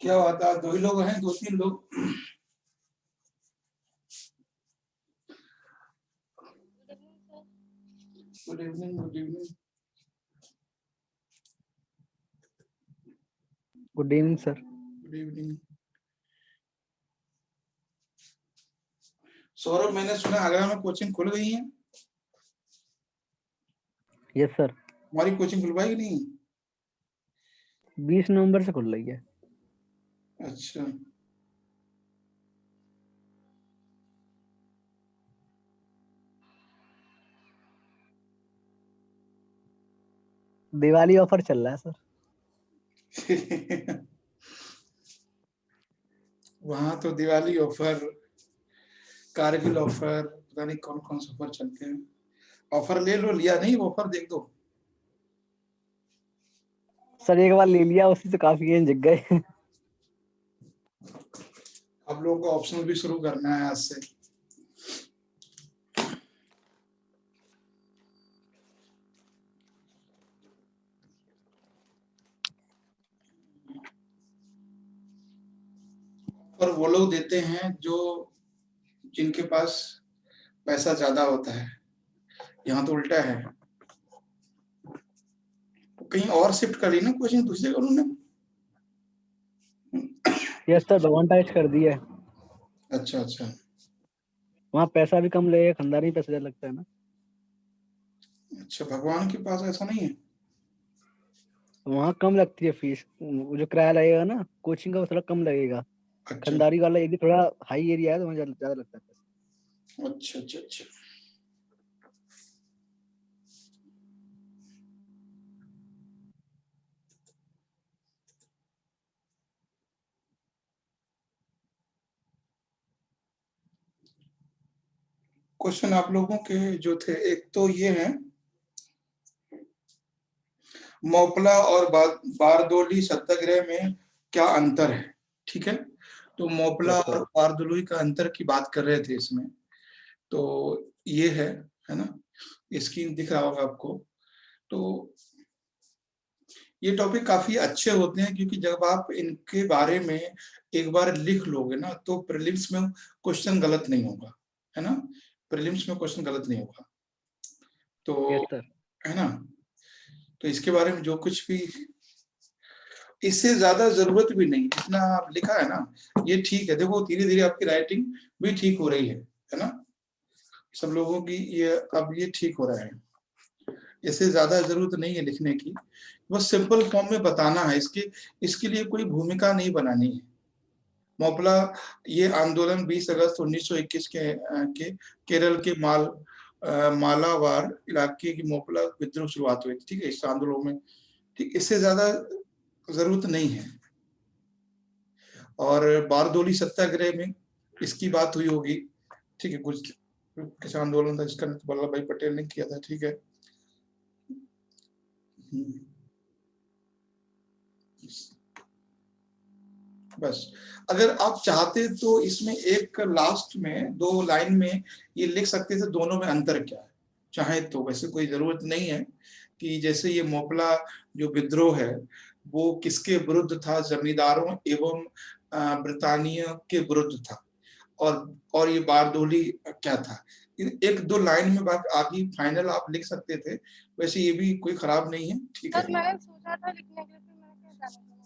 क्या हुआ था? 2 ही लोग हैं, 2-3 लोग? Good evening, good evening. Good evening sir. Good evening. Saurabh, मैंने सुना आगरा में कोचिंग खुल गई है। Yes sir. हमारी कोचिंग खुलवाई कि नहीं? 20 नवंबर से खुल रही है। अच्छा, दिवाली ऑफर चल रहा है सर। वहां तो दिवाली ऑफर, कारगिल ऑफर, पता नहीं कौन कौन से ऑफर चलते हैं। ऑफर ले लो, लिया नहीं ऑफर देख दो। सर एक बार ले लिया, उसी से काफी गेम जिग गए। अब लोगों को ऑप्शनल भी शुरू करना है आज से। और वो लोग देते हैं जो जिनके पास पैसा ज्यादा होता है। यहाँ तो उल्टा है। कहीं और शिफ्ट करी ना कोचिंग, दूसरी जगह उन्होंने। यस सर, भगवान टाइच कर दी है। अच्छा अच्छा। वहाँ पैसा भी कम लगेगा, खंडारी पैसा ज्यादा लगता है ना। अच्छा, भगवान के पास ऐसा नहीं है। वहाँ कम लगती है फीस, वो जो किराया लगेगा ना कोचिंग का वो थोड़ा कम लगेगा। अच्छा खंडारी वाला एरिया थोड़ा हाई एरिया है तो वहाँ ज्यादा लगता है। अच्छा अच्छा अच्छा। क्वेश्चन आप लोगों के जो थे, एक तो ये है मोपला और बारदोली सत्याग्रह में क्या अंतर है। ठीक है, तो मोपला यस और सर। बारदोली का अंतर की बात कर रहे थे इसमें। तो ये है ना, स्क्रीन दिख रहा होगा आपको। तो ये टॉपिक काफी अच्छे होते हैं क्योंकि जब आप इनके बारे में एक बार लिख लोगे ना तो प्रीलिम्स में क्वेश्चन गलत नहीं होगा, है ना। प्रीलिम्स में क्वेश्चन गलत नहीं होगा। तो यस सर। है ना, तो इसके बारे में जो कुछ भी, इससे ज्यादा जरूरत भी नहीं, जितना आप लिखा है ना ये ठीक है। देखो धीरे धीरे आपकी राइटिंग भी ठीक हो रही है ना। सब लोगों की ये अब ये ठीक हो रहा है। इससे ज्यादा जरूरत नहीं है लिखने की, बस सिंपल फॉर्म में बताना है। इसके लिए कोई भूमिका नहीं बनानी है। मोपला ये आंदोलन 20 अगस्त 1921 के केरल के मालाबार इलाके की मोपला विद्रोह शुरुआत हुई थी। ठीक है, इस आंदोलन में, ठीक, इससे ज्यादा जरूरत नहीं है। और बारदोली सत्याग्रह में इसकी बात हुई होगी। ठीक है, कुछ किसान आंदोलन था इसका वल्लभ भाई पटेल ने किया था। ठीक है, बस अगर आप चाहते तो इसमें एक लास्ट में 2 लाइन में ये लिख सकते थे दोनों में अंतर क्या है, चाहे तो। वैसे कोई जरूरत नहीं है कि जैसे ये मोपला जो विद्रोह है वो किसके विरुद्ध था, जमींदारों एवं ब्रितानिया के विरुद्ध था। और ये बारदोली क्या था। एक 2 लाइन में बात आगे फाइनल आप लिख सकते थे। वैसे ये भी कोई खराब नहीं है। ठीक है, मैंने सोचा था लिखने के लिए, फिर मैंने क्या जाना।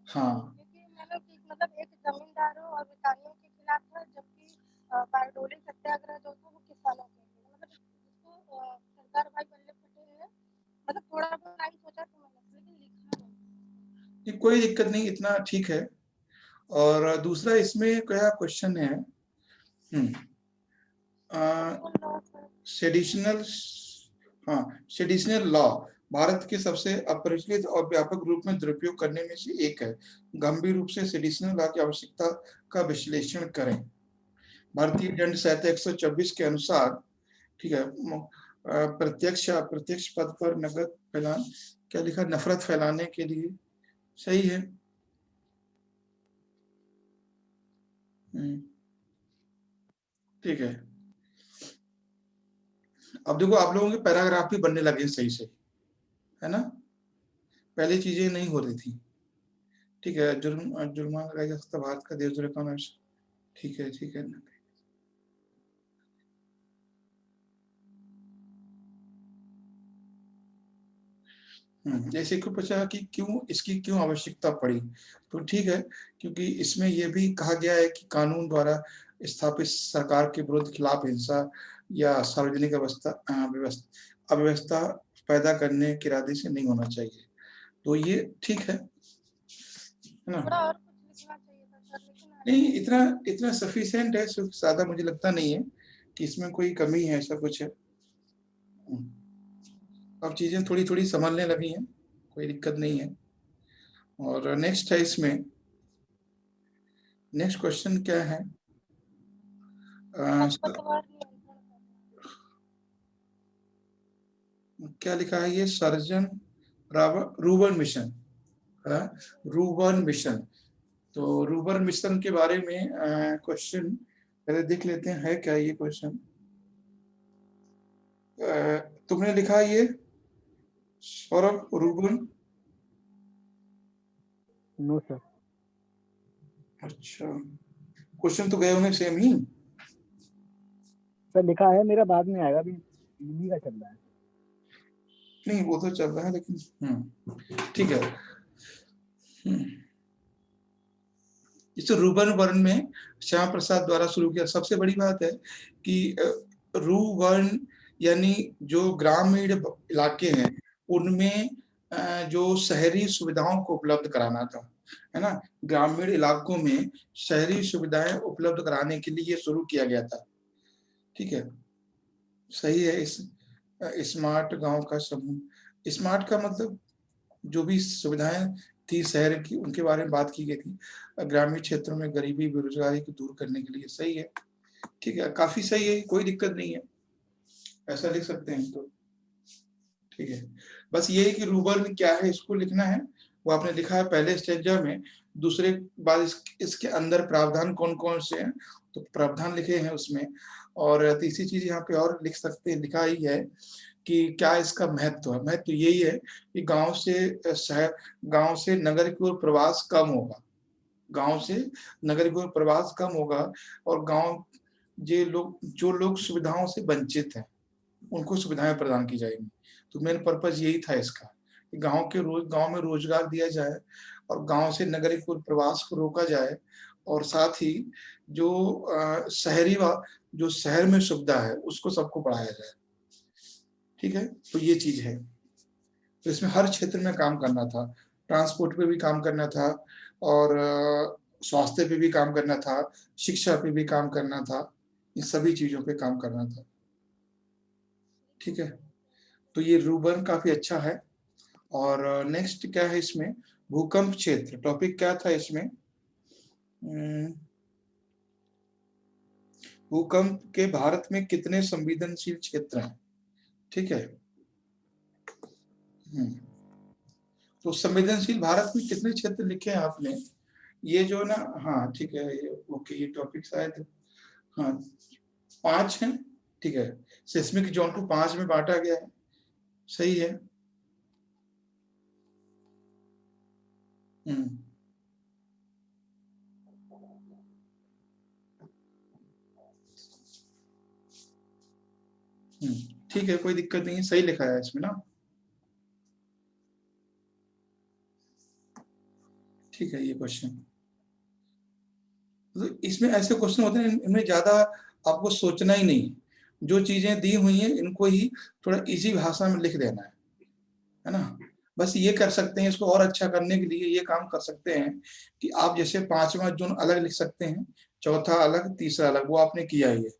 हाँ क्योंकि मैंने मतलब एक जमींदारों और ब्रितानियों के खिलाफ था, जबकि बारडोली सत्याग्रह जो था वो किसानों के लिए। मतलब इसको सरदार भाई वल्लभ पटेल ने मतलब थोड़ा बहुत लाइन सोचा था मैंने, लेकिन लिखा नहीं। कोई दिक्कत नहीं, इतना ठीक है। और दूसरा इसमें क्या क्वेश्चन है, सेडिशनल, हाँ, सेडिशनल लॉ भारत के सबसे अपरिचित और व्यापक रूप में दुरुपयोग करने में से एक है। गंभीर रूप से सेडिशनल लॉ की आवश्यकता का विश्लेषण करें। भारतीय दंड संहिता 124 के अनुसार, ठीक है, प्रत्यक्ष या अप्रत्यक्ष पद पर नगद फैलान, क्या लिखा, नफरत फैलाने के लिए, सही है। ठीक है, अब देखो आप लोगों के पैराग्राफ भी बनने लगे सही से, है ना। पहले चीजें नहीं हो रही थी। ठीक है, जुर्माना लगाया जा सकता भारत का देशद्रोह कौन है? ठीक है, ठीक है। जैसे को पूछा कि इसकी क्यों आवश्यकता पड़ी, तो ठीक है, क्योंकि इसमें यह भी कहा गया है कि कानून द्वारा स्थापित सरकार के विरुद्ध खिलाफ हिंसा या सार्वजनिक अव्यवस्था पैदा करने के इरादे से नहीं होना चाहिए, तो ये ठीक है ना? थोड़ा और कुछ लिखना चाहिए था सर, लेकिन नहीं, इतना सफिशिएंट है, ज्यादा मुझे लगता नहीं है कि इसमें कोई कमी है, ऐसा कुछ है। अब चीजें थोड़ी थोड़ी संभलने लगी हैं, कोई दिक्कत नहीं है। और नेक्स्ट है इसमें, नेक्स्ट क्वेश्चन क्या है? खरपतवार नियंत्रण क्या लिखा है ये? सर्जन रूबन मिशन, रूबन मिशन। तो रूबन मिशन के बारे में क्वेश्चन पहले देख लेते हैं, है क्या ये क्वेश्चन? तुमने लिखा है ये सौरभ, रूबन? No sir. अच्छा, क्वेश्चन तो गए होंगे सेम ही। सर लिखा है, मेरा बाद में आएगा, अभी हिंदी का चल रहा है। नहीं, वो तो चल रहा है, लेकिन ठीक है। इस रूबन वर्ण में श्यामा प्रसाद द्वारा शुरू किया। सबसे बड़ी बात है कि रूबन यानी जो ग्रामीण इलाके हैं उनमें जो शहरी सुविधाओं को उपलब्ध कराना था, है ना? ग्रामीण इलाकों में शहरी सुविधाएं उपलब्ध कराने के लिए शुरू किया गया था, ठीक है, सही है। इस स्मार्ट गांव का समूह, स्मार्ट का मतलब जो भी सुविधाएं थी शहर की उनके बारे में बात की गई थी, ग्रामीण क्षेत्रों में गरीबी बेरोजगारी को दूर करने के लिए, सही है, ठीक है, काफी सही है, कोई दिक्कत नहीं है, ऐसा लिख सकते हैं तो, ठीक है। बस ये है कि रूबन क्या है इसको लिखना है, वो आपने लिखा है पहले स्टेंजा में। दूसरे बाद इसके अंदर प्रावधान कौन कौन से हैं, तो प्रावधान लिखे हैं उसमें। और तीसरी चीज यहाँ पे और लिख सकते हैं, लिखा ही है कि क्या इसका महत्व है। महत्व यही है कि गांव से नगर की ओर प्रवास कम होगा, गांव से नगर की ओर प्रवास कम होगा, और गांव जो लोग सुविधाओं से वंचित हैं उनको सुविधाएं प्रदान की जाएंगी। तो मेन पर्पज यही था इसका कि गांव में रोजगार दिया जाए और गांव से नगर की ओर प्रवास को रोका जाए, और साथ ही जो जो शहर में सुविधा है उसको सबको बढ़ाया जाए, ठीक है। तो ये चीज है, तो इसमें हर क्षेत्र में काम करना था, ट्रांसपोर्ट पे भी काम करना था, और स्वास्थ्य पे भी काम करना था, शिक्षा पे भी काम करना था, इन सभी चीजों पे काम करना था, ठीक है। तो ये रूबन काफी अच्छा है। और नेक्स्ट क्या है इसमें? भूकंप क्षेत्र। टॉपिक क्या था इसमें? भूकंप के भारत में कितने संवेदनशील क्षेत्र हैं, ठीक है। तो संवेदनशील भारत में कितने क्षेत्र लिखे हैं आपने? ये जो ना, हाँ ठीक है, ओके, ये टॉपिक शायद, हाँ 5 है, ठीक है। सिस्मिक जोन को 5 में बांटा गया है, सही है। ठीक है, कोई दिक्कत नहीं है, सही लिखा है इसमें ना, ठीक है। ये क्वेश्चन, तो इसमें ऐसे क्वेश्चन होते हैं, इनमें ज्यादा आपको सोचना ही नहीं, जो चीजें दी हुई हैं इनको ही थोड़ा इजी भाषा में लिख देना है ना। बस ये कर सकते हैं, इसको और अच्छा करने के लिए ये काम कर सकते हैं कि आप जैसे 5वां जोन अलग लिख सकते हैं, चौथा अलग, तीसरा अलग, वो आपने किया ही है,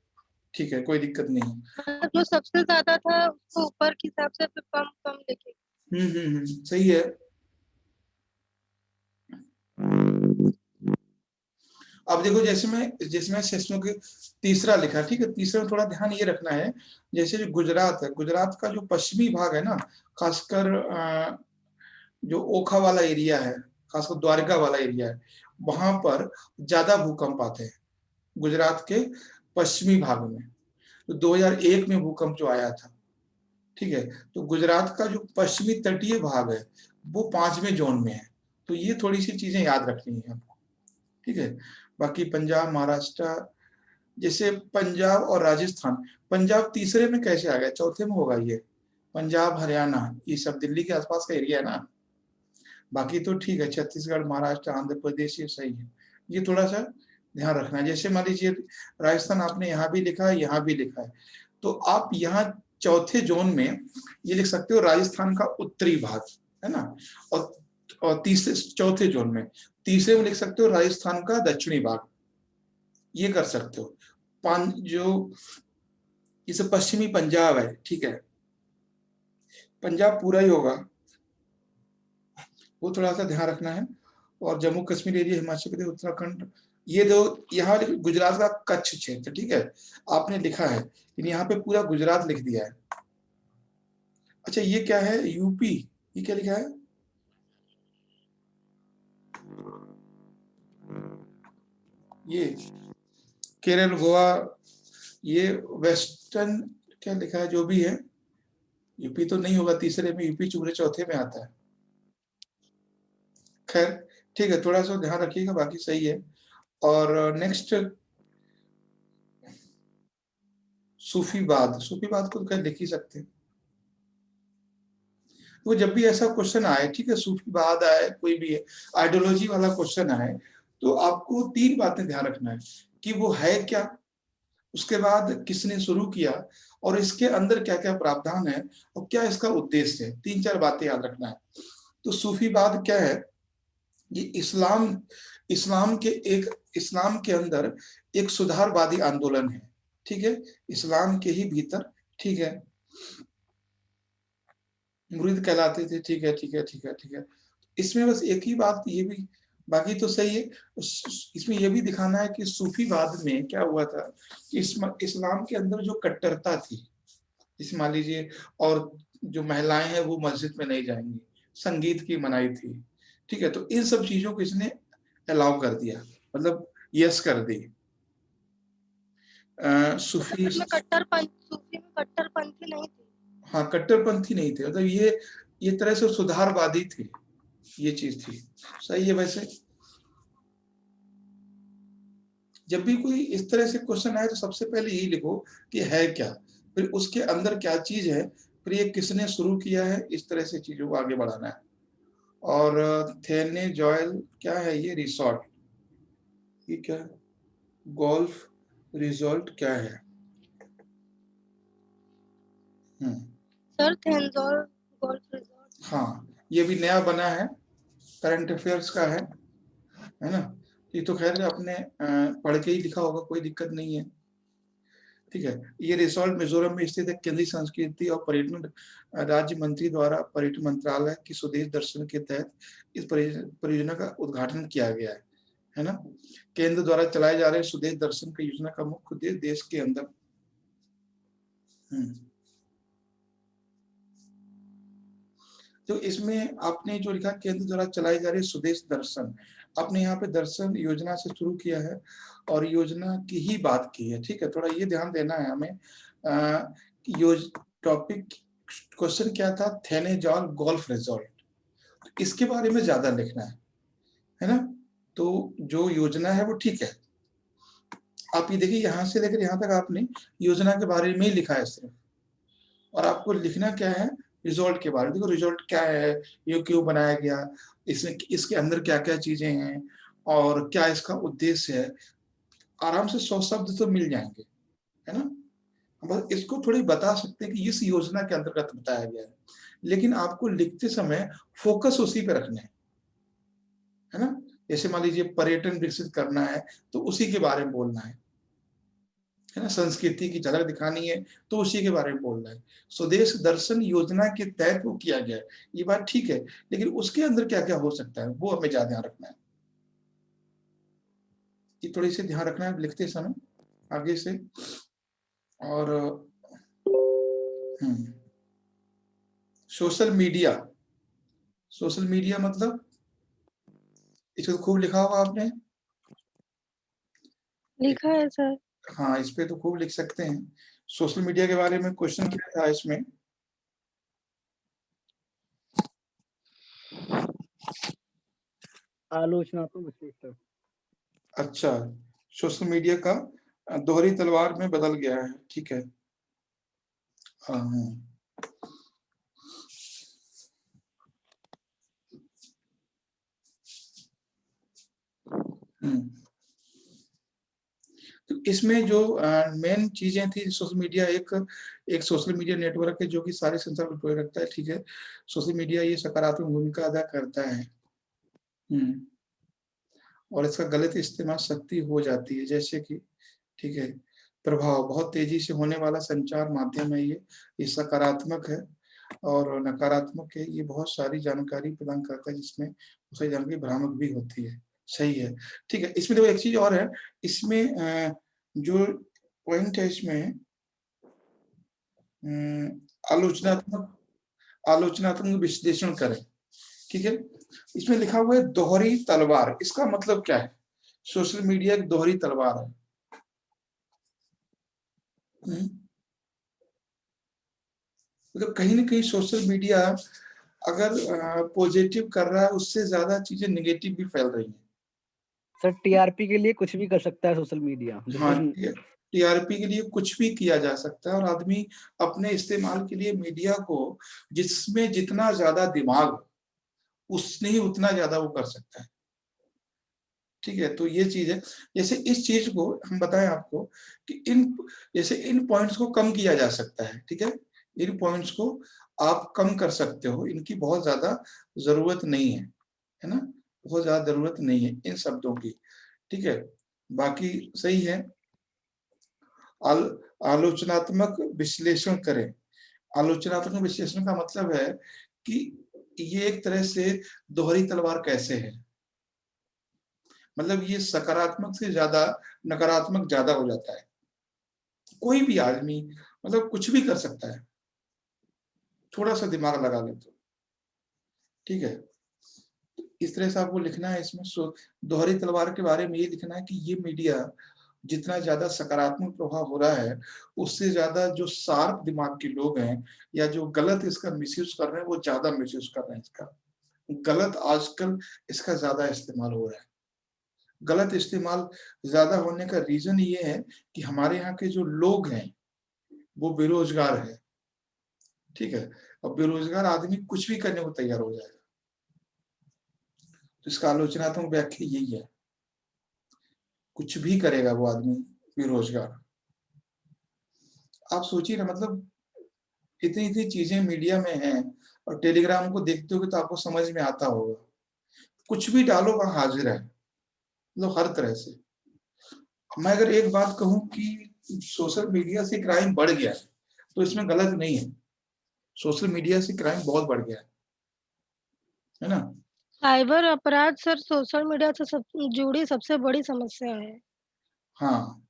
ठीक है, कोई दिक्कत नहीं है। जो सबसे ज्यादा था उसको ऊपर के हिसाब से फिर कम कम लिखे। सही है। अब देखो, जिसमें सेशनों के तीसरा लिखा, ठीक है, तीसरे में थोड़ा ध्यान ये रखना है, जैसे जो गुजरात है, गुजरात का जो पश्चिमी भाग है ना, खासकर जो ओखा वाला एरिया है, खासकर द्वारका वाला एरिया है, वहां पर ज्यादा भूकंप आते हैं, गुजरात के पश्चिमी भाग में। तो 2001 में भूकंप जो आया था, ठीक है, तो गुजरात का जो पश्चिमी तटीय भाग है वो 5वें जोन में है, तो ये थोड़ी सी चीजें याद रखनी है आपको, ठीक है। बाकी पंजाब, महाराष्ट्र, जैसे पंजाब और राजस्थान, पंजाब तीसरे में कैसे आ गया, चौथे में होगा ये। पंजाब, हरियाणा, ये सब दिल्ली के आसपास का एरिया है ना। बाकी तो ठीक है, छत्तीसगढ़, महाराष्ट्र, आंध्र प्रदेश, ये सही है। ये थोड़ा सा ध्यान रखना है। जैसे मान लीजिए राजस्थान आपने यहाँ भी लिखा है, यहाँ भी लिखा है, तो आप यहाँ चौथे जोन में ये लिख सकते हो राजस्थान का उत्तरी भाग, है ना। और तीसरे, चौथे जोन में तीसरे में लिख सकते हो राजस्थान का दक्षिणी भाग, ये कर सकते हो। जो इसे पश्चिमी पंजाब है, ठीक है, पंजाब पूरा ही होगा, वो थोड़ा सा ध्यान रखना है। और जम्मू कश्मीर एरिया, हिमाचल प्रदेश, उत्तराखंड, ये दो, यहाँ गुजरात का कच्छ क्षेत्र, ठीक है, आपने लिखा है, लेकिन यहाँ पे पूरा गुजरात लिख दिया है। अच्छा ये क्या है, यूपी, ये क्या लिखा है, ये केरल, गोवा, ये वेस्टर्न क्या लिखा है, जो भी है, यूपी तो नहीं होगा तीसरे में, यूपी चूरे चौथे में आता है। खैर ठीक है, थोड़ा सा ध्यान रखिएगा, बाकी सही है। और नेक्स्ट सूफीवाद, सूफीवाद को तो लिख ही सकते हैं। वो जब भी ऐसा क्वेश्चन आए, ठीक है, सूफीवाद आए, कोई भी आइडियोलॉजी वाला क्वेश्चन आए, तो आपको 3 बातें ध्यान रखना है कि वो है क्या, उसके बाद किसने शुरू किया, और इसके अंदर क्या क्या प्रावधान है, और क्या इसका उद्देश्य है। 3-4 बातें याद रखना है। तो सूफीवाद क्या है, ये इस्लाम के अंदर एक सुधारवादी आंदोलन है, ठीक है, इस्लाम के ही भीतर, ठीक है, मुरीद कहलाते थे, ठीक है, ठीक है, ठीक है, ठीक है। इसमें बस एक ही बात, ये भी बाकी तो सही है, इसमें यह भी दिखाना है कि सूफीवाद में क्या हुआ था कि इस्लाम के अंदर जो कट्टरता थी, जैसे मान लीजिए, और जो महिलाएं हैं वो मस्जिद में नहीं जाएंगी, संगीत की मनाही थी, ठीक है, तो इन सब चीजों को इसने अलाउ कर दिया, मतलब यस कर दी। सूफी सूफी में कट्टरपंथी नहीं थी। हाँ, कट्टरपंथी नहीं थे, मतलब ये तरह से सुधारवादी थे, ये चीज थी। सही है। वैसे जब भी कोई इस तरह से क्वेश्चन आए तो सबसे पहले यही लिखो कि है क्या, फिर उसके अंदर क्या चीज है, फिर ये किसने शुरू किया है, इस तरह से चीजों को आगे बढ़ाना है। और थेने जॉयल क्या है, ये रिसोर्ट, ये क्या है, गोल्फ रिजॉर्ट क्या है, सर थेंजोर गोल्फ रिजॉर्ट, हाँ, ये भी नया बना है, करंट अफेयर्स का है ना। ये तो खैर आपने पढ़ के ही लिखा होगा, कोई दिक्कत नहीं है, ठीक है। ये रिसोर्ट मिजोरम में स्थित है, केंद्रीय संस्कृति और पर्यटन राज्य मंत्री द्वारा पर्यटन मंत्रालय की स्वदेश दर्शन के तहत इस परियोजना का उद्घाटन किया गया है ना। केंद्र द्वारा चलाए जा रहे स्वदेश दर्शन की योजना का मुख्य उद्देश्य देश के अंदर तो इसमें आपने जो लिखा, केंद्र द्वारा चलाई जा रही स्वदेश दर्शन, आपने यहाँ पे दर्शन योजना से शुरू किया है और योजना की ही बात की है, ठीक है। थोड़ा ये ध्यान देना है हमें, टॉपिक क्वेश्चन क्या था, थेनेजॉल गोल्फ रिजॉर्ट, इसके बारे में ज्यादा लिखना है ना। तो जो योजना है वो ठीक है, आप ये देखिए यहाँ से लेकर यहाँ तक आपने योजना के बारे में ही लिखा है सिर्फ, और आपको लिखना क्या है, रिजल्ट के बारे में। देखो रिजल्ट क्या है, ये क्यों बनाया गया, इसमें इसके अंदर क्या क्या चीजें हैं, और क्या इसका उद्देश्य है, आराम से 100 शब्द तो मिल जाएंगे, है ना। बस इसको थोड़ी बता सकते हैं कि इस योजना के अंतर्गत बताया गया है, लेकिन आपको लिखते समय फोकस उसी पे रखना है ना। जैसे मान लीजिए पर्यटन विकसित करना है तो उसी के बारे में बोलना है ना, संस्कृति की झलक दिखानी है तो उसी के बारे में बोलना है। स्वदेश दर्शन योजना के तहत वो किया गया है, ये बात ठीक है, लेकिन उसके अंदर क्या क्या हो सकता है वो हमें ज्यादा ध्यान रखना है, ये थोड़ी सी ध्यान रखना है लिखते समय आगे से। और सोशल मीडिया, सोशल मीडिया मतलब इसको तो खूब लिखा होगा आपने, लिखा है सर। हाँ, इस पे तो खूब लिख सकते हैं। सोशल मीडिया के बारे में क्वेश्चन क्या था इसमें, आलोचनात्मक विश्लेषण। अच्छा, सोशल मीडिया का दोहरी तलवार में बदल गया है, ठीक है। हाँ, हम्म। तो इसमें जो मेन चीजें थी, सोशल मीडिया एक सोशल मीडिया नेटवर्क है जो कि सारे संसार को जोड़े रखता है, ठीक है। सोशल मीडिया ये सकारात्मक भूमिका अदा करता है, और इसका गलत इस्तेमाल शक्ति हो जाती है, जैसे कि, ठीक है, प्रभाव बहुत तेजी से होने वाला संचार माध्यम है ये सकारात्मक है, और नकारात्मक है, ये बहुत सारी जानकारी प्रदान करता है जिसमें बहुत सारी जानकारी भ्रामक भी होती है, सही है, ठीक है। इसमें देखो एक चीज और है, इसमें जो पॉइंट है इसमें आलोचनात्मक आलोचनात्मक विश्लेषण करें, ठीक है। इसमें लिखा हुआ है दोहरी तलवार, इसका मतलब क्या है? सोशल मीडिया एक दोहरी तलवार है। मतलब कहीं ना कहीं सोशल मीडिया अगर पॉजिटिव कर रहा है, उससे ज्यादा चीजें नेगेटिव भी फैल रही हैं। सर टीआरपी के लिए कुछ भी कर सकता है सोशल मीडिया। हाँ, टीआरपी के लिए कुछ भी किया जा सकता है, और आदमी अपने इस्तेमाल के लिए मीडिया को, जिसमें जितना ज्यादा दिमाग उसने ही उतना ज्यादा वो कर सकता है, ठीक है। तो ये चीज है, जैसे इस चीज को हम बताएं आपको कि जैसे इन पॉइंट्स को कम किया जा सकता है, ठीक है। इन पॉइंट्स को आप कम कर सकते हो, इनकी बहुत ज्यादा जरूरत नहीं है ना, बहुत ज्यादा जरूरत नहीं है इन शब्दों की, ठीक है। बाकी सही है। आलोचनात्मक विश्लेषण करें। आलोचनात्मक विश्लेषण का मतलब है कि ये एक तरह से दोहरी तलवार कैसे है, मतलब ये सकारात्मक से ज्यादा नकारात्मक ज्यादा हो जाता है। कोई भी आदमी मतलब कुछ भी कर सकता है, थोड़ा सा दिमाग लगा ले तो, ठीक है। इस तरह से आपको लिखना है इसमें, दोहरी तलवार के बारे में ये लिखना है कि ये मीडिया जितना ज्यादा सकारात्मक प्रभाव हो रहा है, उससे ज्यादा जो शार्प दिमाग के लोग हैं या जो गलत इसका मिसयूज कर रहे हैं, वो ज्यादा मिसयूज कर रहे हैं इसका। गलत आजकल इसका ज्यादा इस्तेमाल हो रहा है। गलत इस्तेमाल ज्यादा होने का रीजन ये है कि हमारे यहाँ के जो लोग हैं वो बेरोजगार है, ठीक है। और बेरोजगार आदमी कुछ भी करने को तैयार हो जाएगा, तो इसका आलोचनात्मक व्याख्या यही है, कुछ भी करेगा वो आदमी बेरोजगार। आप सोचिए ना, मतलब इतनी इतनी चीजें मीडिया में हैं, और टेलीग्राम को देखते हो तो आपको समझ में आता होगा, कुछ भी डालो वहां हाजिर है, मतलब हर तरह से। मैं अगर एक बात कहूं कि सोशल मीडिया से क्राइम बढ़ गया है, तो इसमें गलत नहीं है। सोशल मीडिया से क्राइम बहुत बढ़ गया है ना। साइबर अपराध सर सोशल मीडिया से जुड़ी सबसे बड़ी समस्या है। हाँ,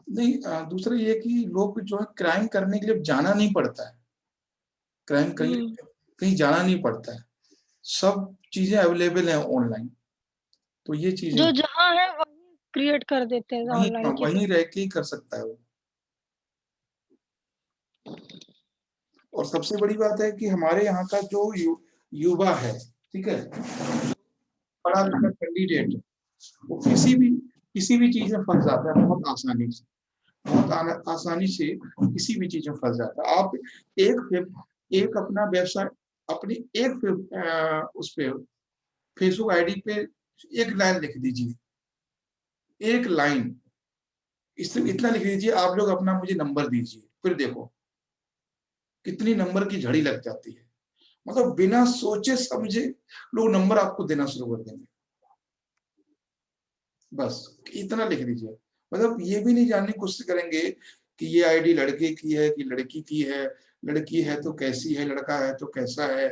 नहीं, दूसरा ये कि लोग जो है क्राइम करने के लिए जाना नहीं पड़ता है, क्राइम कहीं कहीं जाना नहीं पड़ता है, सब चीजें अवेलेबल है ऑनलाइन, तो ये चीजें जो जहाँ है वही क्रिएट कर देते हैं वहीं, ऑनलाइन की वहीं रह के ही कर सकता है वो। और सबसे बड़ी बात है कि हमारे यहाँ का जो युवा है, ठीक है, पढ़ा लिखा कैंडिडेट, वो किसी भी चीज में फंस जाता है बहुत आसानी से, बहुत आसानी से किसी भी चीज में फंस जाता है। आप एक अपना व्यवसाय, अपनी उस पे फेसबुक आईडी पे एक लाइन लिख दीजिए, एक लाइन, इससे इतना लिख दीजिए, आप लोग अपना मुझे नंबर दीजिए, फिर देखो कितनी नंबर की झड़ी लग जाती है। मतलब बिना सोचे समझे लोग नंबर आपको देना शुरू कर देंगे, बस इतना लिख दीजिए। मतलब ये भी नहीं जानने की कोशिश करेंगे कि ये आईडी लड़के की है कि लड़की की है, लड़की है तो कैसी है, लड़का है तो कैसा है,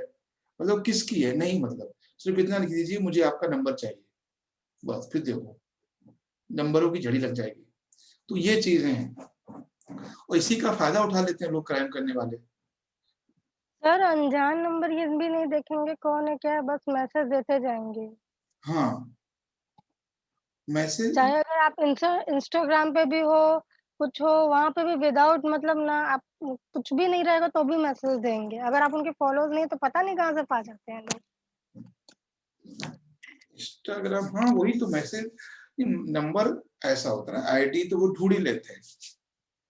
मतलब किसकी है, नहीं, मतलब सिर्फ इतना लिख दीजिए मुझे आपका नंबर चाहिए, बस फिर देखो नंबरों की झड़ी लग जाएगी। तो ये चीजें हैं, और इसी का फायदा उठा लेते हैं लोग, क्राइम करने वाले। सर अनजान नंबर ये भी नहीं देखेंगे कौन है क्या है, बस मैसेज देते जाएंगे। हाँ, मैसेज, चाहे अगर आप इंस्टाग्राम पे भी हो, कुछ हो, वहाँ पे भी विदाउट मतलब ना आप कुछ भी नहीं रहेगा तो भी मैसेज देंगे। अगर आप उनके फॉलोअर्स नहीं तो पता नहीं कहाँ से पा जाते हैं लोग। इंस्टाग्राम, हाँ वही तो मैसेज, नंबर ऐसा होता है, आईडी तो वो ढूंढ ही लेते हैं।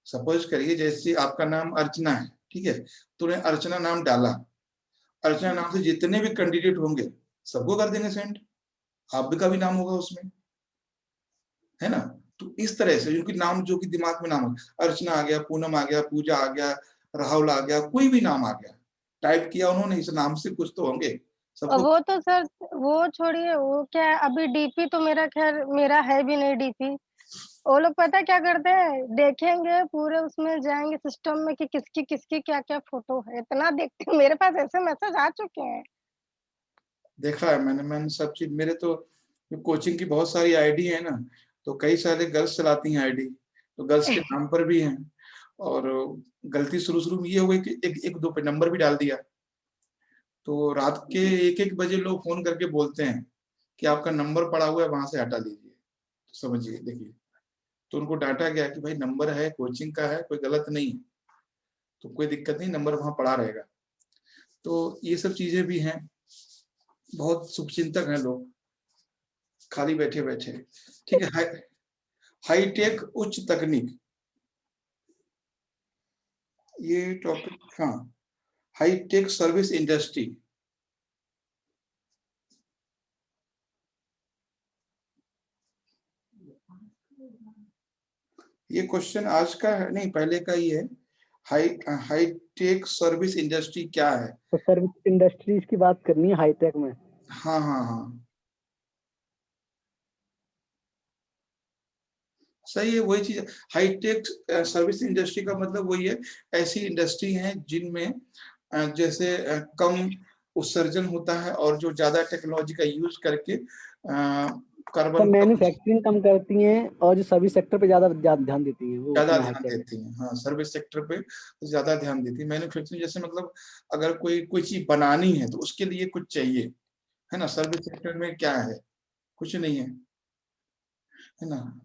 सपोज करिए जैसे आपका नाम अर्चना है, ठीक है, तूने अर्चना नाम डाला, अर्चना नाम से जितने भी कैंडिडेट होंगे सबको कर देंगे सेंड, आपका भी नाम होगा उसमें, है ना। तो इस तरह से उनके नाम जो कि दिमाग में नाम हो, अर्चना आ गया, पूनम आ गया, पूजा आ गया, राहुल आ गया, कोई भी नाम आ गया, टाइप किया उन्होंने, इस नाम से कुछ तो होंगे सबको। वो तो सर, वो छोड़िए, वो क्या है, अभी डीपी तो मेरा खैर मेरा है भी नहीं डीपी। वो लोग पता है क्या करते हैं, देखेंगे पूरे उसमें जाएंगे सिस्टम में कि किसकी किसकी क्या क्या फोटो है, इतना देखते हैं। मेरे पास ऐसे मैसेज आ चुके हैं। देखा है मैंने सब चीज, मेरे तो कोचिंग की बहुत सारी आईडी है ना, तो कई सारे गर्ल्स चलाती हैं आईडी, तो गर्ल्स के नाम पर भी हैं। और गलती शुरू शुरू में ये हो गई कि एक दो पे नंबर भी डाल दिया, तो रात के 1-1 बजे लोग फोन करके बोलते हैं कि आपका नंबर पड़ा हुआ है, वहां से हटा लीजिए। तो समझिए, देखिए, तो उनको डांटा गया कि भाई नंबर है, कोचिंग का है, कोई गलत नहीं है, तो कोई दिक्कत नहीं, नंबर वहां पड़ा रहेगा। तो ये सब चीजें भी हैं, बहुत शुभचिंतक हैं लोग, खाली बैठे बैठे। ठीक है, हाईटेक उच्च तकनीक, ये टॉपिक, हाँ, हाईटेक सर्विस इंडस्ट्री, ये क्वेश्चन आज का है नहीं, पहले का ही है। हाईटेक सर्विस इंडस्ट्री क्या है? तो सर्विस इंडस्ट्रीज की बात करनी है हाईटेक में। हाँ हाँ हाँ, सही है, वही चीज। हाईटेक सर्विस इंडस्ट्री का मतलब वही है, ऐसी इंडस्ट्री है जिनमें जैसे कम उत्सर्जन होता है, और जो ज्यादा टेक्नोलॉजी का यूज करके तो कार्बन का मैन्युफैक्चरिंग कम करती हैं और जो सर्विस सेक्टर पे ज्यादा ध्यान देती हैं, वो ज्यादा उसमें ध्यान हाईटेक। देती हैं। हाँ, सर्विस सेक्टर पे ज्यादा ध्यान देती है। मैन्युफैक्चरिंग जैसे मतलब अगर कोई कोई चीज बनानी है तो उसके लिए कुछ चाहिए, है ना। सर्विस सेक्टर में क्या है, कुछ नहीं है ना।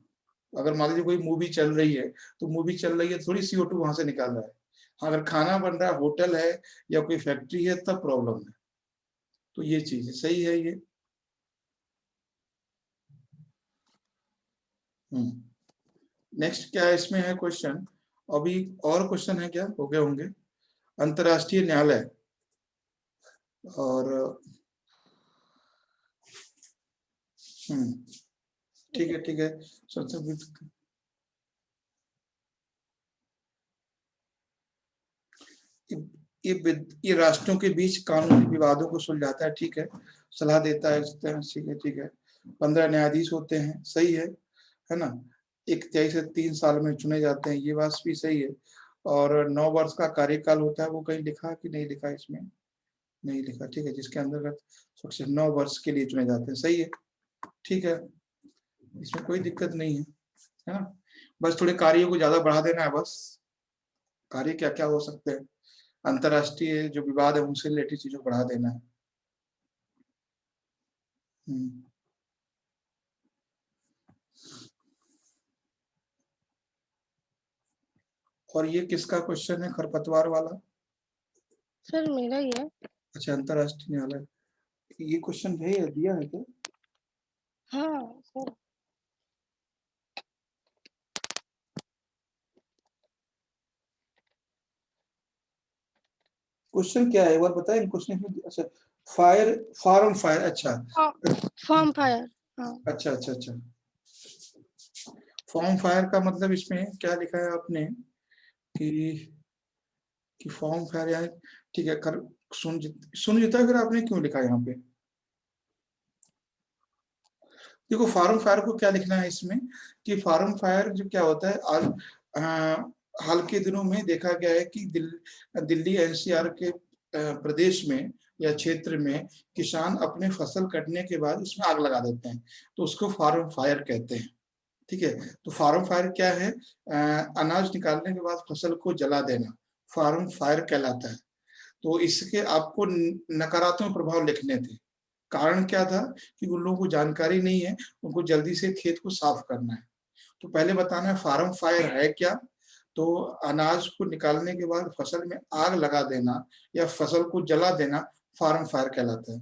अगर मान लीजिए कोई मूवी चल रही है, तो मूवी चल रही है, थोड़ी CO2 वहां से निकाल रहा है। हाँ, अगर खाना बन रहा है, होटल है या कोई फैक्ट्री है, तब प्रॉब्लम है। तो ये चीज है, सही है ये। नेक्स्ट क्या है इसमें है क्वेश्चन, अभी और क्वेश्चन है क्या, हो गए होंगे। अंतर्राष्ट्रीय न्यायालय, और ठीक है ठीक है। ये राष्ट्रों के बीच कानूनी विवादों को सुलझाता है, ठीक है, सलाह देता है, ठीक है ठीक है। 15 न्यायाधीश होते हैं, सही है ना। 1 से 3 साल में चुने जाते हैं, ये बात भी सही है। और 9 वर्ष का कार्यकाल होता है, वो कहीं लिखा कि नहीं लिखा इसमें, नहीं लिखा, ठीक है, जिसके अंतर्गत 9 वर्ष के लिए चुने जाते हैं, सही है, ठीक है, इसमें कोई दिक्कत नहीं है ना। बस थोड़े कार्यों को ज्यादा बढ़ा देना है, बस कार्य क्या क्या हो सकते हैं, अंतरराष्ट्रीय जो विवाद है उनसे रिलेटेड चीजों को बढ़ा देना है। हम्म। और ये किसका क्वेश्चन है, खरपतवार वाला? सर मेरा ही है। अच्छा, अंतरराष्ट्रीय न्यायालय, ये क्वेश्चन है दिया है क्या? हाँ सर। क्वेश्चन क्या है एक बार बताएं, क्वेश्चन में, अच्छा, फायर, फार्म फायर, अच्छा फॉर्म फायर। हाँ। अच्छा अच्छा अच्छा। फॉर्म फायर का मतलब इसमें क्या लिखा है आपने कि फॉर्म फायर यानी, ठीक है, कर सुन जीता, फिर आपने क्यों लिखा है यहाँ पे? देखो, फार्म फायर को क्या लिखना है इसमें कि फार्म फायर जो क्या होता है, आज हाल के दिनों में देखा गया है कि दिल्ली NCR के प्रदेश में या क्षेत्र में किसान अपने फसल कटने के बाद उसमें आग लगा देते हैं, तो उसको फार्म फायर कहते हैं, ठीक है। तो फार्म फायर क्या है, अनाज निकालने के बाद फसल को जला देना, फार्म फायर कहलाता है। तो इसके आपको नकारात्मक प्रभाव लिखने थे। कारण क्या था कि उन लोगों को जानकारी नहीं है, उनको जल्दी से खेत को साफ करना है। तो पहले बताना है फार्म फायर है क्या। तो अनाज को निकालने के बाद फसल में आग लगा देना या फसल को जला देना फार्म फायर कहलाता है।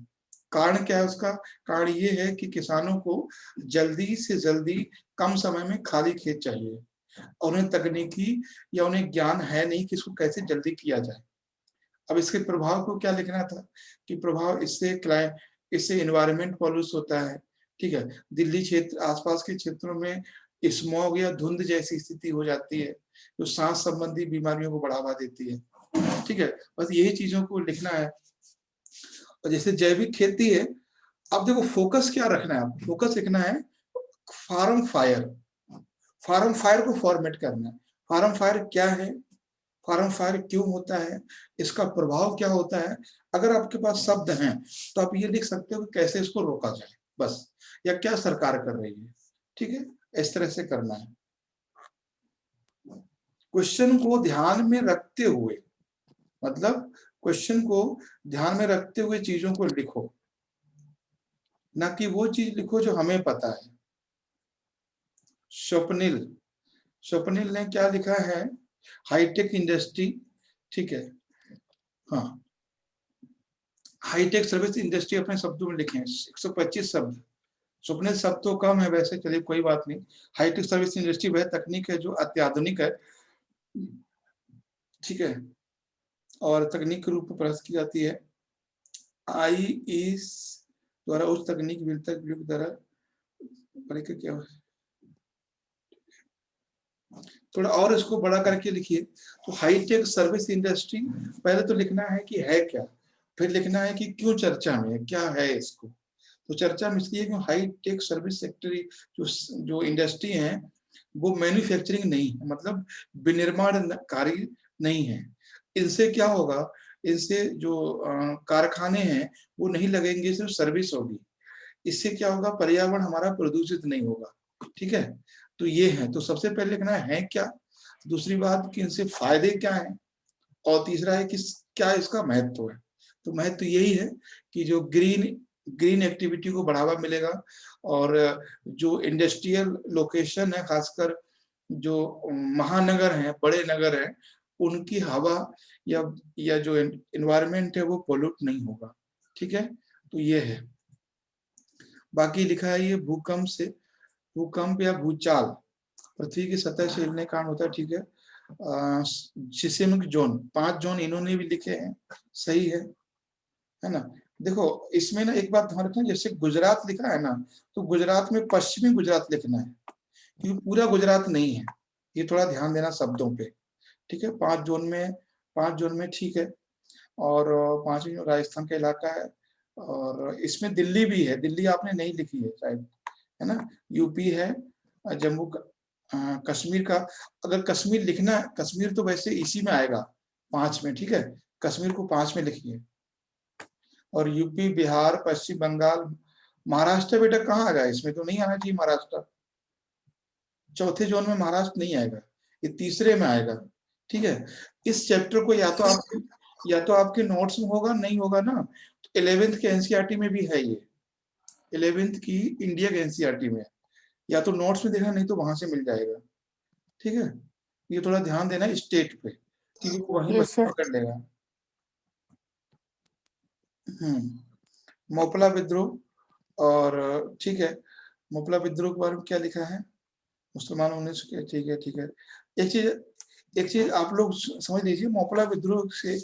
कारण क्या है उसका? कारण ये है कि किसानों को जल्दी से जल्दी कम समय में खाली खेत चाहिए और उन्हें तकनीकी या उन्हें ज्ञान है नहीं कि इसको कैसे जल्दी किया जाए। अब इसके प्रभाव को क्या लिखना था कि प्रभाव इससे एनवायरनमेंट पॉल्यूट होता है, ठीक है। दिल्ली क्षेत्र आसपास के क्षेत्रों में स्मॉग या धुंध जैसी स्थिति हो जाती है जो सांस संबंधी बीमारियों को बढ़ावा देती है, ठीक है। बस यही चीजों को लिखना है। और जैसे जैविक खेती है, अब देखो फोकस क्या रखना है, आपको फोकस लिखना है फार्म फायर। फार्म फायर को फॉर्मेट करना है। फार्म फायर क्या है, फार्म फायर क्यों होता है, इसका प्रभाव क्या होता है। अगर आपके पास शब्द हैं तो आप ये लिख सकते हो कि कैसे इसको रोका जाए बस, या क्या सरकार कर रही है, ठीक है। इस तरह से करना है। क्वेश्चन को ध्यान में रखते हुए, मतलब क्वेश्चन को ध्यान में रखते हुए चीजों को लिखो, ना कि वो चीज लिखो जो हमें पता है। स्वप्निल ने क्या लिखा है, हाईटेक इंडस्ट्री, ठीक है। हाँ, हाईटेक सर्विस इंडस्ट्री अपने शब्दों में लिखे हैं, 125 शब्द। स्वप्निल शब्द तो कम है वैसे, चलिए कोई बात नहीं। हाईटेक सर्विस इंडस्ट्री वह तकनीक है जो अत्याधुनिक है, ठीक है, और तकनीक के रूप में प्रस्तुत की जाती है। आईईएस द्वारा उच्च तकनीक द्वारा क्या, थोड़ा और इसको बड़ा करके लिखिए। तो हाईटेक सर्विस इंडस्ट्री पहले तो लिखना है कि है क्या, फिर लिखना है कि क्यों चर्चा में, क्या है इसको। तो चर्चा में इसलिए कि हाईटेक सर्विस सेक्टर जो इंडस्ट्री है वो मैन्युफैक्चरिंग नहीं है, मतलब विनिर्माण कार्य नहीं है। इनसे क्या होगा, इनसे जो कारखाने हैं वो नहीं लगेंगे, सिर्फ सर्विस होगी। इससे क्या होगा, पर्यावरण हमारा प्रदूषित नहीं होगा, ठीक है। तो ये है, तो सबसे पहले लिखना है क्या, दूसरी बात कि इनसे फायदे क्या है, और तीसरा है कि क्या इसका महत्व है। तो महत्व यही है कि जो ग्रीन एक्टिविटी को बढ़ावा मिलेगा, और जो इंडस्ट्रियल लोकेशन है, खासकर जो महानगर हैं, बड़े नगर हैं, उनकी हवा या जो एनवायरनमेंट है वो पोल्यूट नहीं होगा, ठीक है। तो ये है, बाकी लिखा है ये भूकंप या भूचाल पृथ्वी की सतह से हिलने का कारण होता है, ठीक है। सिस्मिक जोन 5 जोन इन्होंने भी लिखे हैं, सही है ना। देखो इसमें ना एक बात ध्यान रखना, जैसे गुजरात लिखा है ना, तो गुजरात में पश्चिमी गुजरात लिखना है, क्योंकि पूरा गुजरात नहीं है। ये थोड़ा ध्यान देना शब्दों पे, ठीक है। 5 जोन में ठीक है। और 5वीं जो राजस्थान का इलाका है, और इसमें दिल्ली भी है, दिल्ली आपने नहीं लिखी है शायद, है ना। यूपी है, जम्मू कश्मीर का, अगर कश्मीर लिखना है, कश्मीर तो वैसे इसी में आएगा 5 में, ठीक है। कश्मीर को 5 में लिखिए। और यूपी, बिहार, पश्चिम बंगाल, महाराष्ट्र बेटा कहाँ आ गया, इसमें तो नहीं आना चाहिए महाराष्ट्र। चौथे जोन में महाराष्ट्र नहीं आएगा, ये तीसरे में आएगा, ठीक है। इस चैप्टर को या तो आपके नोट्स में होगा, नहीं होगा ना, तो 11th के एनसीईआरटी में भी है ये, 11th की इंडिया के एनसीईआरटी में, या तो नोट्स में देखना, नहीं तो वहां से मिल जाएगा, ठीक है। ये थोड़ा ध्यान देना स्टेट पे, क्योंकि वही यस बच्चा सर। पकड़ लेगा। मोपला विद्रोह, और ठीक है, मोपला विद्रोह के बारे में क्या लिखा है, मुसलमानों ने, ठीक है। एक चीज आप लोग समझ लीजिए, मोपला विद्रोह से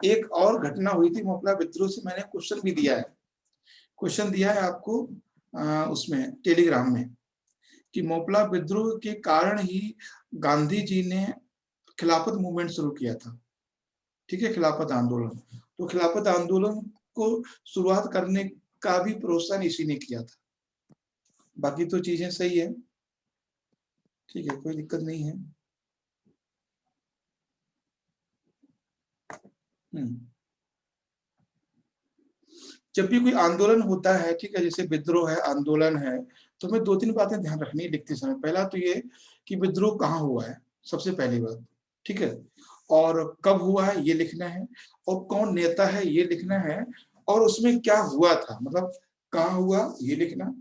एक और घटना हुई थी। मोपला विद्रोह से मैंने क्वेश्चन भी दिया है, क्वेश्चन दिया है आपको उसमें टेलीग्राम में, कि मोपला विद्रोह के कारण ही गांधी जी ने खिलाफत मूवमेंट शुरू किया था, ठीक है, खिलाफत आंदोलन। तो खिलाफत आंदोलन को शुरुआत करने का भी प्रोत्साहन इसी ने किया था। बाकी तो चीजें सही है, ठीक है, कोई दिक्कत नहीं है। जब भी कोई आंदोलन होता है, ठीक है, जैसे विद्रोह है, आंदोलन है, तो हमें 2-3 बातें ध्यान रखनी है लिखते समय। पहला तो ये कि विद्रोह कहाँ हुआ है, सबसे पहली बात, ठीक है, और कब हुआ है ये लिखना है, और कौन नेता है ये लिखना है, और उसमें क्या हुआ था, मतलब कहाँ हुआ ये लिखना,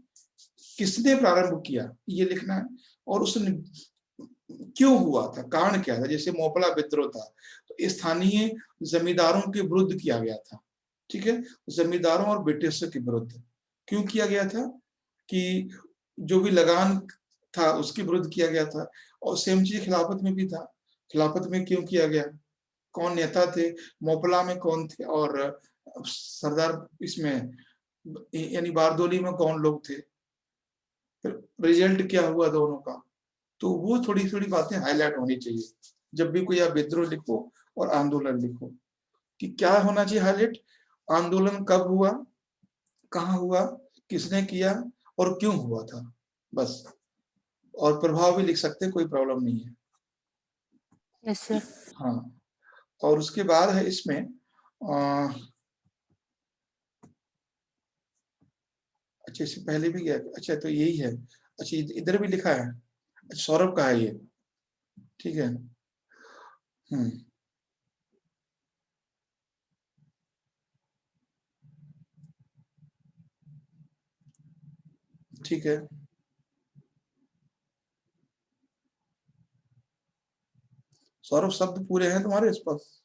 किसने प्रारंभ किया ये लिखना है, और उसने क्यों हुआ था, कारण क्या था। जैसे मोपला विद्रोह था तो स्थानीय जमींदारों के विरुद्ध किया गया था, ठीक है, जमींदारों और ब्रिटिशों के विरुद्ध। क्यों किया गया था कि जो भी लगान था उसके विरुद्ध किया गया था, और सेम चीज खिलाफत में भी था। खिलाफत में क्यों किया गया, कौन नेता थे, मोपला में कौन थे, और सरदार इसमें यानी बारदोली में कौन लोग थे, फिर रिजल्ट क्या हुआ दोनों का। तो वो थोड़ी थोड़ी बातें हाईलाइट होनी चाहिए जब भी कोई आप विद्रोह लिखो और आंदोलन लिखो, कि क्या होना चाहिए हाईलाइट, आंदोलन कब हुआ, कहाँ हुआ, किसने किया और क्यों हुआ था, बस। और प्रभाव भी लिख सकते हैं, कोई प्रॉब्लम नहीं है। Yes sir. हाँ, और उसके बाद है इसमें अच्छा, इससे पहले भी गया, अच्छा तो यही है, अच्छा इधर भी लिखा है, अच्छा सौरभ का है ये, ठीक है। ठीक है, सौरभ शब्द पूरे हैं तुम्हारे इस पास?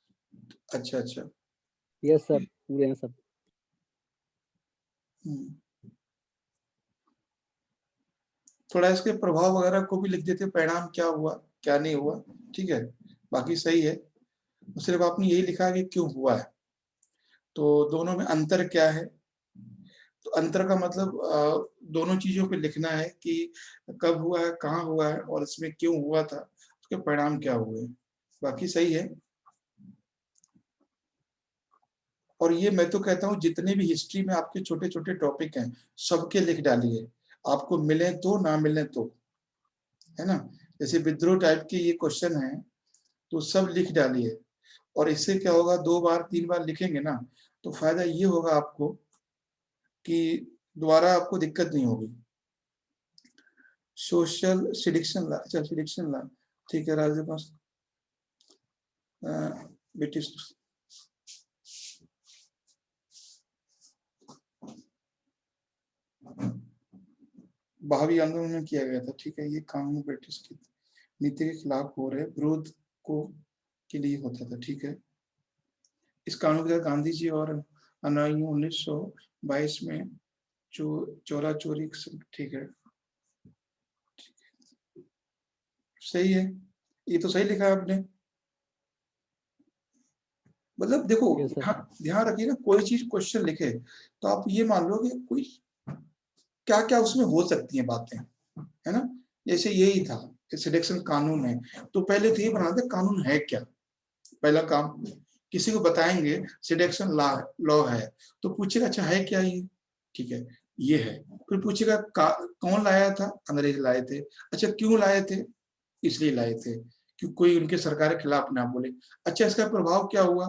अच्छा अच्छा। यस सर, पूरे हैं सब। थोड़ा इसके प्रभाव वगैरह को भी लिख देते, परिणाम क्या हुआ क्या नहीं हुआ, ठीक है, बाकी सही है। सिर्फ आपने यही लिखा कि क्यों हुआ है, तो दोनों में अंतर क्या है, तो अंतर का मतलब दोनों चीजों पे लिखना है कि कब हुआ है, कहाँ हुआ है, और इसमें क्यों हुआ था, उसके परिणाम क्या हुए, बाकी सही है। और ये मैं तो कहता हूँ जितने भी हिस्ट्री में आपके छोटे छोटे टॉपिक हैं सबके लिख डालिए, आपको मिले तो ना मिले तो, है ना। जैसे विद्रोह टाइप के ये क्वेश्चन है तो सब लिख डालिए, और इससे क्या होगा, 2 बार 3 बार लिखेंगे ना तो फायदा ये होगा आपको कि दोबारा आपको दिक्कत नहीं होगी। सोशल सिडिक्शन ला, अच्छा सिडिक्शन ला, ठीक है, राज्य पास ब्रिटिश बहावी आंदोलन में किया गया था, ठीक है। ये कानून ब्रिटिश की नीति के खिलाफ हो रहे विरोध को के लिए होता था, ठीक है। इस कानून के तहत गांधी जी और अनुयायियों 1922 में चोरा चोरी, ठीक है, सही है, ये तो सही लिखा है आपने। मतलब देखो, यस सर। ध्यान रखिए ना, कोई चीज क्वेश्चन लिखे तो आप ये मान लो कि कोई क्या क्या उसमें हो सकती हैं बातें, है ना। जैसे यही था, सिलेक्शन कानून है, तो पहले तो ये बना दे कानून है क्या, पहला काम। किसी को बताएंगे सिलेक्शन लॉ है तो पूछेगा अच्छा है क्या ये, ठीक है, ये है। फिर पूछेगा कौन लाया था, अंग्रेज लाए थे, अच्छा क्यों लाए थे, इसलिए लाए थे कि कोई उनके सरकार के खिलाफ ना बोले, अच्छा इसका प्रभाव क्या हुआ,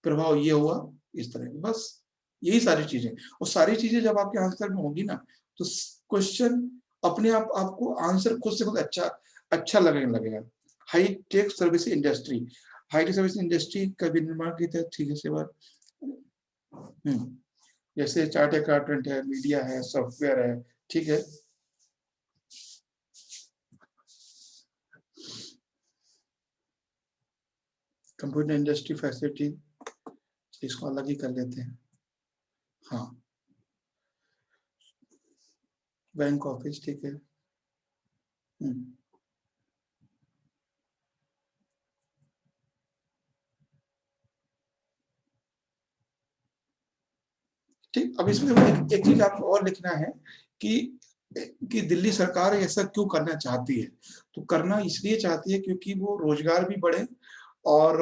प्रभाव ये हुआ, इस तरह की, बस यही सारी चीजें। और सारी चीजें जब आपके आंसर में होगी ना तो क्वेश्चन अपने आप आपको आंसर खुद से खुद अच्छा अच्छा लगने लगेगा। High tech service industry, high tech service industry का भी निर्माण किया था, ठीक है, सेवा, जैसे चार्ट अकाउंटेंट है, मीडिया है, सॉफ्टवेयर है, ठीक है। कंप्यूटर इंडस्ट्री फैसिलिटी, इसको अलग ही कर लेते हैं, हाँ, बैंक ऑफिस, ठीक है। ठीक, अब इसमें एक चीज आपको और लिखना है कि दिल्ली सरकार ऐसा क्यों करना चाहती है, तो करना इसलिए चाहती है क्योंकि वो रोजगार भी बढ़े और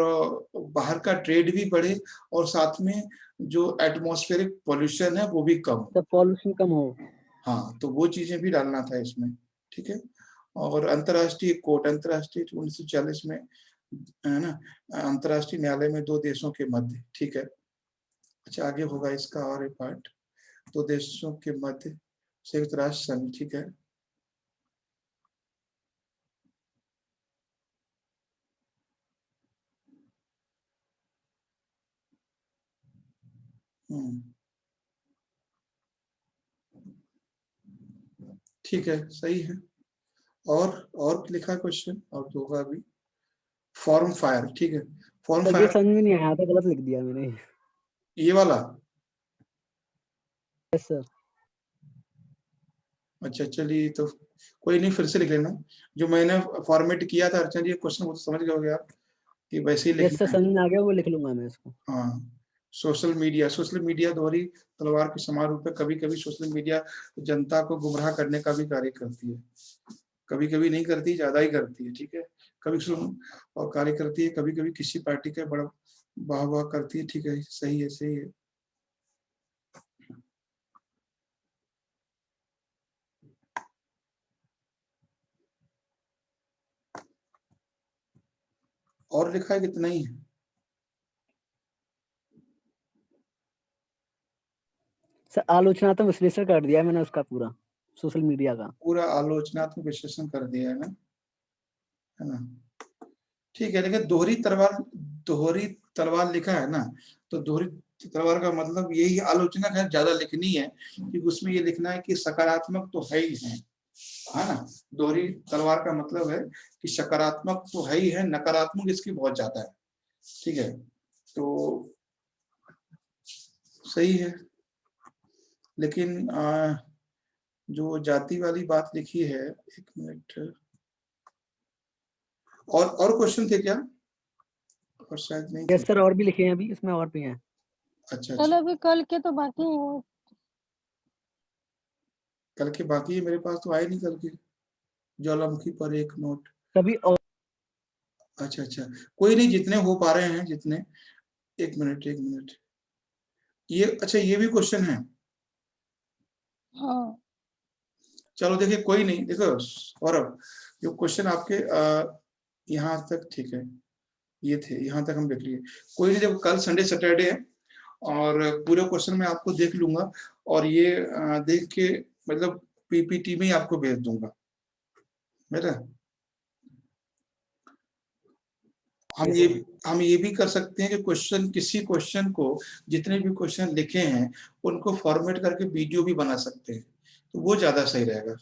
बाहर का ट्रेड भी बढ़े, और साथ में जो एटमॉस्फेरिक पॉल्यूशन है वो भी कम, सब पॉल्यूशन कम हो। हाँ, तो वो चीजें भी डालना था इसमें, ठीक है। और अंतर्राष्ट्रीय कोर्ट, अंतर्राष्ट्रीय 1940 में, है ना, अंतर्राष्ट्रीय न्यायालय में 2 देशों के मध्य, ठीक है। अच्छा आगे होगा इसका और एक पार्ट, 2 देशों के मध्य संयुक्त राष्ट्र संघ, ठीक है। ठीक है, सही है। और लिखा क्वेश्चन और तो होगा अभी, फॉर्म फायर, ठीक है, फॉर्म सर ये फायर, समझ में नहीं आया था, गलत लिख दिया मैंने। ये वाला यस सर। अच्छा चलिए, तो कोई नहीं, फिर से लिख लेना जो मैंने फॉर्मेट किया था। अर्चना जी क्वेश्चन वो तो समझ गए आप कि वैसे ही यस सर, लिखना है। समझ में आ गया, वो लिख लूंगा मैं इसको। हाँ, सोशल मीडिया दोहरी तलवार के समान रूप में कभी कभी सोशल मीडिया जनता को गुमराह करने का भी कार्य करती है, कभी कभी नहीं करती, ज्यादा ही करती है, ठीक है। कभी सुन और कार्य करती है, कभी कभी किसी पार्टी का बड़ा वाह वाह करती है, ठीक है, सही है सही है। और लिखा है कितना ही है? सर आलोचनात्मक विश्लेषण कर दिया है मैंने उसका पूरा, सोशल मीडिया का। पूरा आलोचनात्मक विश्लेषण कर दिया है ना, ठीक है। लेकिन दोहरी तलवार लिखा है ना, तो दोहरी तलवार का मतलब यही आलोचना है, ज्यादा लिखनी है कि उसमें ये लिखना है कि सकारात्मक तो है ही है ना। दोहरी तलवार का मतलब है कि सकारात्मक तो है ही है, नकारात्मक इसकी बहुत ज्यादा है, ठीक है। तो सही है, लेकिन जो जाति वाली बात लिखी है, एक मिनट, और क्वेश्चन थे क्या? और शायद नहीं थे। यस सर, और भी लिखे हैं अभी इसमें, और भी हैं। अच्छा चलो अच्छा, अभी कल के तो बाकी हैं। कल के बाकी है, मेरे पास तो आए नहीं कल के। ज्वालामुखी पर एक नोट, कभी और। अच्छा अच्छा, कोई नहीं, जितने हो पा रहे हैं जितने। एक मिनट, ये अच्छा, ये भी क्वेश्चन है। हाँ चलो देखिए, कोई नहीं, देखो और अब जो क्वेश्चन आपके यहाँ तक ठीक है, ये थे, यहाँ तक हम देख लिए। कोई नहीं, देखो कल संडे सैटरडे है और पूरे क्वेश्चन मैं आपको देख लूंगा और ये देख के मतलब पीपीटी में ही आपको भेज दूंगा बेटा। हम ये भी कर सकते हैं कि किसी क्वेश्चन को, जितने भी क्वेश्चन लिखे हैं उनको फॉर्मेट करके वीडियो भी बना सकते हैं, तो वो ज्यादा सही रहेगा।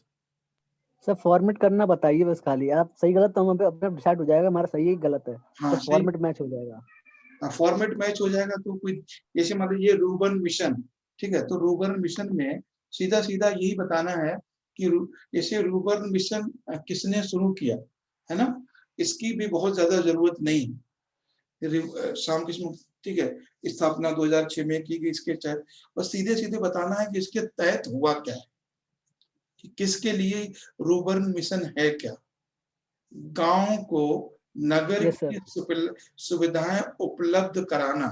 सर फॉर्मेट करना बताइए बस, खाली आप सही गलत तो हम पे अपना डिसाइड हो जाएगा, हमारा सही है गलत है, हाँ तो सही, फॉर्मेट मैच हो जाएगा। फॉर्मेट मैच हो जाएगा तो कोई, जैसे मतलब ये रूबन मिशन, ठीक है, तो रूबन मिशन में सीधा सीधा यही बताना है कि जैसे रूबन मिशन किसने शुरू किया, है ना, इसकी भी बहुत ज्यादा जरूरत नहीं। रामकृष्ण, ठीक है, स्थापना 2006 में की गई इसके तहत, बस सीधे सीधे बताना है कि इसके तहत हुआ क्या है, कि किसके लिए रूबन मिशन है क्या। गांव को नगर यस की सर। सुविधाएं उपलब्ध कराना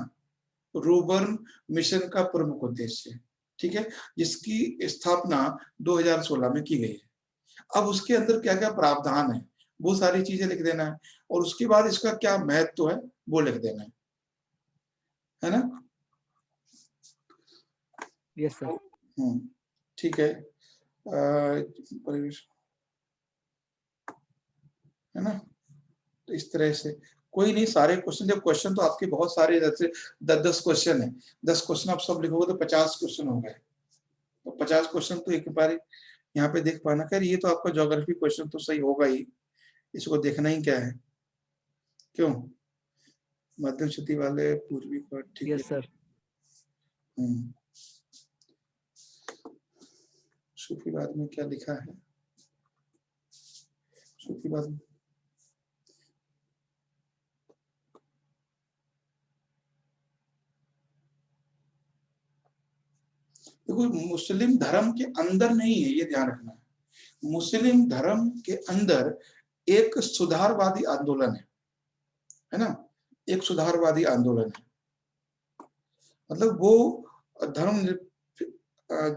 रूबन मिशन का प्रमुख उद्देश्य है, ठीक है, जिसकी स्थापना 2016 में की गई है। अब उसके अंदर क्या क्या प्रावधान है वो सारी चीजें लिख देना है, और उसके बाद इसका क्या महत्व है वो लिख देना है ना। Yes sir. ठीक है, परिवेश, है ना, तो इस तरह से कोई नहीं, सारे क्वेश्चन, जब क्वेश्चन तो आपके बहुत सारे, जैसे 10-10 क्वेश्चन है, 10 क्वेश्चन आप सब लिखोगे तो 50 क्वेश्चन हो गए, तो 50 क्वेश्चन तो एक बार यहाँ पे देख पाना। खैर ये तो आपका ज्योग्राफी क्वेश्चन तो सही होगा ही, इसको देखना ही क्या है, क्यों, मध्यम श्रुति वाले पूर्वी पर, ठीक है। Yes sir. सूफीवाद में क्या लिखा है, सूफीवाद में देखो, मुस्लिम धर्म के अंदर नहीं है, ये ध्यान रखना है। मुस्लिम धर्म के अंदर एक सुधारवादी आंदोलन है ना, एक सुधारवादी आंदोलन है, मतलब वो धर्म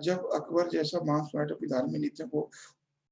जब अकबर जैसा महान सम्राट अपनी धार्मिक नीतियों को